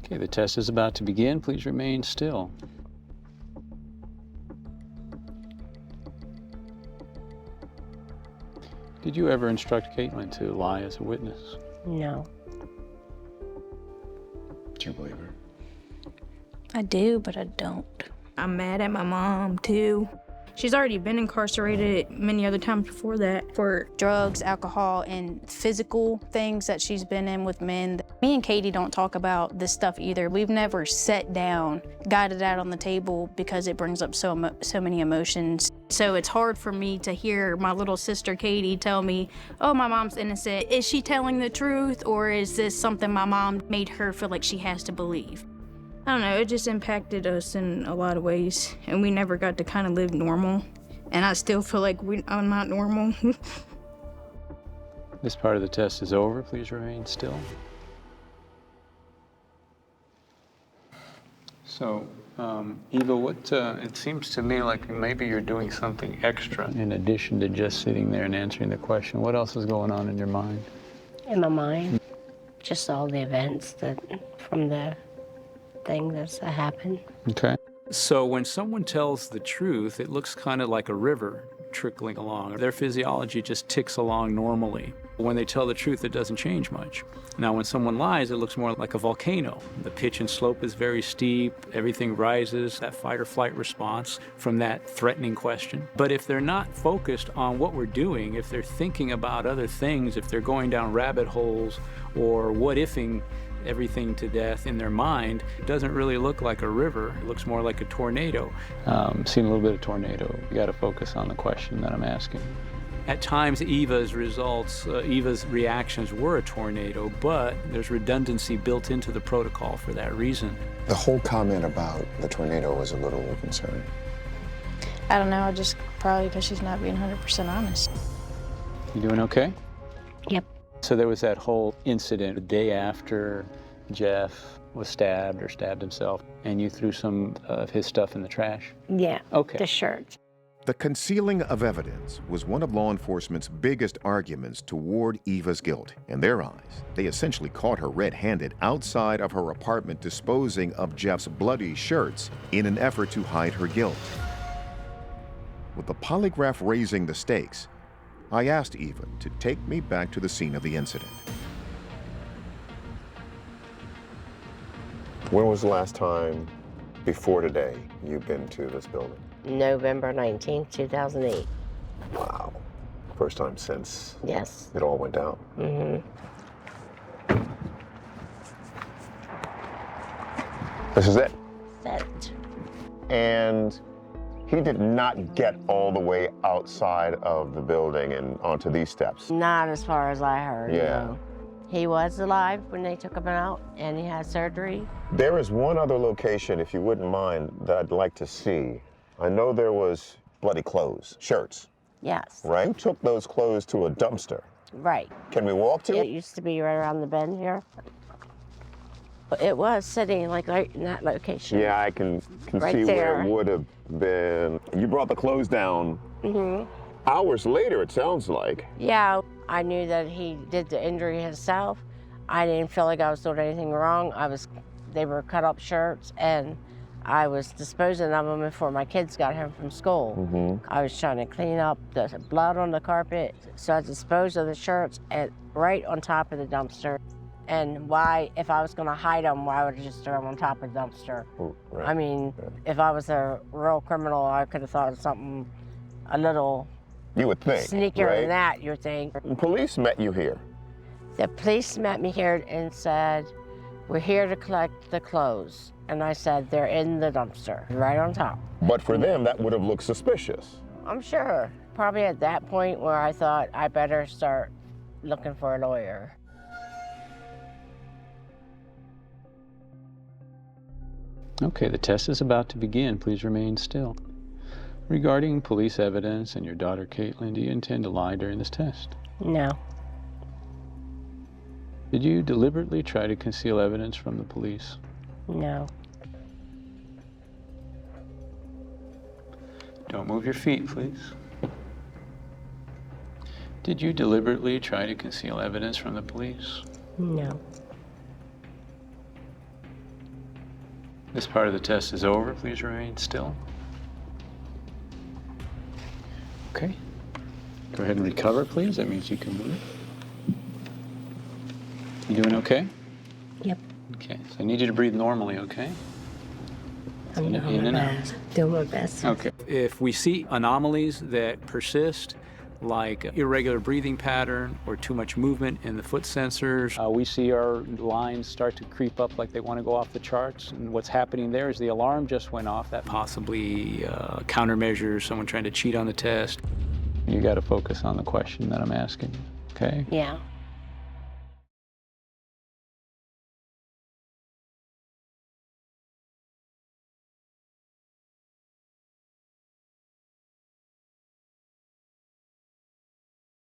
Okay, the test is about to begin. Please remain still. Did you ever instruct Caitlin to lie as a witness? No. Do you believe her? I do, but I don't. I'm mad at my mom, too. She's already been incarcerated many other times before that for Drugs, alcohol, and physical things that she's been in with men. Me and Katie don't talk about this stuff either. We've never sat down, got it out on the table because it brings up so many emotions. So it's hard for me to hear my little sister Katie tell me, oh, my mom's innocent. Is she telling the truth, or is this something my mom made her feel like she has to believe? I don't know, it just impacted us in a lot of ways, and we never got to kind of live normal. And I still feel like I'm not normal. This part of the test is over. Please remain still. So, Eva, it seems to me like maybe you're doing something extra in addition to just sitting there and answering the question. What else is going on in your mind? In my mind, just all the events from the thing that's happened. Okay. So when someone tells the truth, it looks kind of like a river trickling along. Their physiology just ticks along normally. When they tell the truth, it doesn't change much. Now, when someone lies, it looks more like a volcano. The pitch and slope is very steep. Everything rises, that fight or flight response from that threatening question. But if they're not focused on what we're doing, if they're thinking about other things, if they're going down rabbit holes or what-ifing everything to death in their mind, it doesn't really look like a river. It looks more like a tornado. Seen a little bit of tornado. You got to focus on the question that I'm asking. At times, Eva's reactions were a tornado, but there's redundancy built into the protocol for that reason. The whole comment about the tornado was a little concerning. I don't know, just probably because she's not being 100% honest. You doing okay? Yep. So there was that whole incident the day after Jeff was stabbed or stabbed himself, and you threw some of his stuff in the trash? Yeah. Okay. The shirt. The concealing of evidence was one of law enforcement's biggest arguments toward Eva's guilt. In their eyes, they essentially caught her red-handed outside of her apartment disposing of Jeff's bloody shirts in an effort to hide her guilt. With the polygraph raising the stakes, I asked Eva to take me back to the scene of the incident. When was the last time before today you've been to this building? November 19th, 2008. Wow. First time since Yes. it all went down. Mm-hmm. This is it. That. And he did not get all the way outside of the building and onto these steps. Not as far as I heard. Yeah. No. He was alive when they took him out, and he had surgery. There is one other location, if you wouldn't mind, that I'd like to see. I know there was bloody clothes, shirts, Yes. right? Who took those clothes to a dumpster? Right. Can we walk to It it? used to be right around the bend here. But it was sitting like right in that location. Yeah, I can Right see where there. it would have been. You brought the clothes down Mm-hmm. hours later, it sounds like. Yeah, I knew that he did the injury himself. I didn't feel like I was doing anything wrong. They were cut up shirts, and I was disposing of them before my kids got home from school. Mm-hmm. I was trying to clean up the blood on the carpet, so I disposed of the shirts right on top of the dumpster. And why, if I was gonna hide them, why would I just throw them on top of the dumpster? Right. I mean, if I was a real criminal, I could have thought of something a little You would think, sneakier right? than that, you think. The police met you here. The police met me here and said, we're here to collect the clothes. And I said, they're in the dumpster, right on top. But for them, that would have looked suspicious. I'm sure. Probably at that point where I thought I better start looking for a lawyer. Okay, the test is about to begin. Please remain still. Regarding police evidence and your daughter Caitlin, do you intend to lie during this test? No. Did you deliberately try to conceal evidence from the police? No. Don't move your feet, please. Did you deliberately try to conceal evidence from the police? No. This part of the test is over. Please remain still. Okay. Go ahead and recover, please. That means you can move. You doing okay? Yep. Okay. So I need you to breathe normally, okay? I'm In doing and my out. best. Doing my best. Okay. If we see anomalies that persist, like irregular breathing pattern or too much movement in the foot sensors, we see our lines start to creep up like they want to go off the charts. And what's happening there is the alarm just went off. That possibly countermeasures, someone trying to cheat on the test. You got to focus on the question that I'm asking you, okay? Yeah.